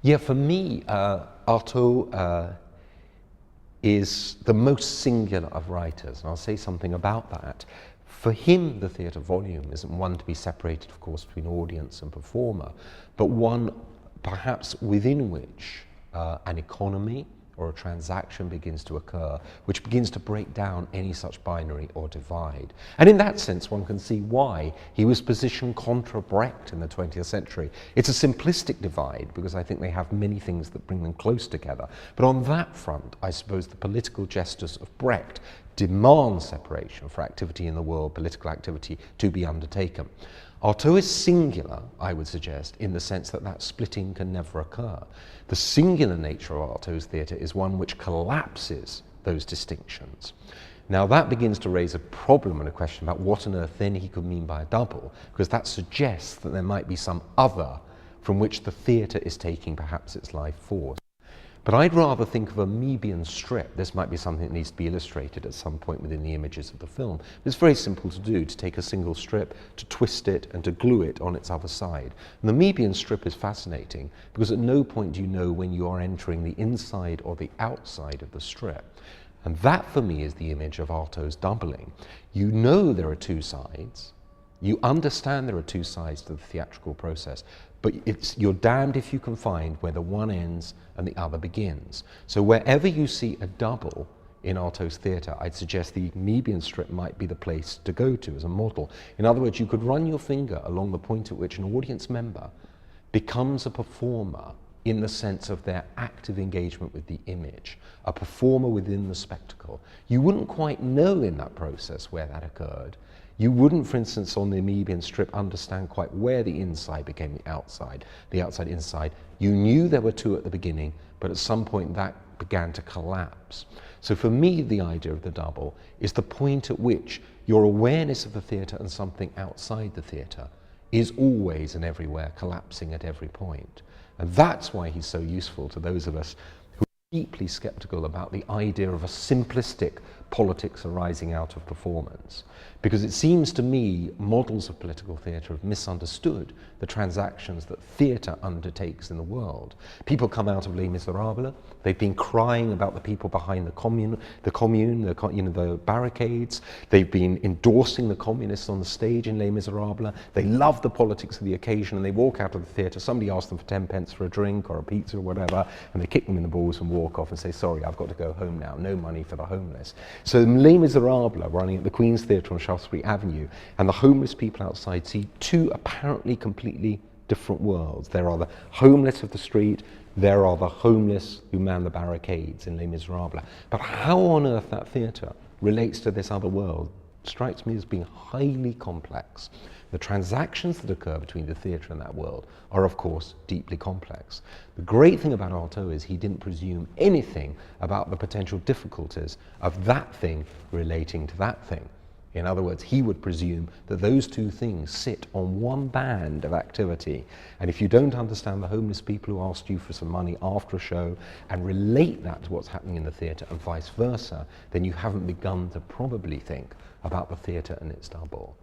Yeah, for me, Artaud is the most singular of writers, and I'll say something about that. For him, the theatre volume isn't one to be separated, of course, between audience and performer, but one perhaps within which an economy or a transaction begins to occur, which begins to break down any such binary or divide. And in that sense, one can see why he was positioned contra Brecht in the 20th century. It's a simplistic divide, because I think they have many things that bring them close together. But on that front, I suppose the political gestures of Brecht demand separation for activity in the world, political activity, to be undertaken. Artaud is singular, I would suggest, in the sense that that splitting can never occur. The singular nature of Artaud's theatre is one which collapses those distinctions. Now that begins to raise a problem and a question about what on earth then he could mean by a double, because that suggests that there might be some other from which the theatre is taking perhaps its life force. But I'd rather think of a Moebian strip. This might be something that needs to be illustrated at some point within the images of the film. It's very simple to do, to take a single strip, to twist it, and to glue it on its other side. And the Moebian strip is fascinating because at no point do you know when you are entering the inside or the outside of the strip. And that, for me, is the image of Artaud's doubling. You know there are two sides. You understand there are two sides to the theatrical process, but you're damned if you can find where the one ends and the other begins. So wherever you see a double in Artaud's theatre, I'd suggest the Moebian strip might be the place to go to as a model. In other words, you could run your finger along the point at which an audience member becomes a performer in the sense of their active engagement with the image, a performer within the spectacle. You wouldn't quite know in that process where that occurred. You wouldn't, for instance, on the Moebian strip, understand quite where the inside became the outside inside. You knew there were two at the beginning, but at some point that began to collapse. So for me, the idea of the double is the point at which your awareness of the theatre and something outside the theatre is always and everywhere collapsing at every point. And that's why he's so useful to those of us who are deeply skeptical about the idea of a simplistic politics arising out of performance. Because it seems to me models of political theatre have misunderstood the transactions that theatre undertakes in the world. People come out of Les Miserables, they've been crying about the people behind the barricades, they've been endorsing the communists on the stage in Les Miserables, they love the politics of the occasion, and they walk out of the theatre, somebody asks them for 10 pence for a drink or a pizza or whatever, and they kick them in the balls and walk off and say, sorry, I've got to go home now, no money for the homeless. So Les Miserables, running at the Queen's Theatre on Shaftesbury Avenue, and the homeless people outside see two apparently completely different worlds. There are the homeless of the street, there are the homeless who man the barricades in Les Miserables. But how on earth that theatre relates to this other world strikes me as being highly complex. The transactions that occur between the theatre and that world are, of course, deeply complex. The great thing about Artaud is he didn't presume anything about the potential difficulties of that thing relating to that thing. In other words, he would presume that those two things sit on one band of activity. And if you don't understand the homeless people who asked you for some money after a show and relate that to what's happening in the theatre and vice versa, then you haven't begun to probably think about the theatre and its double.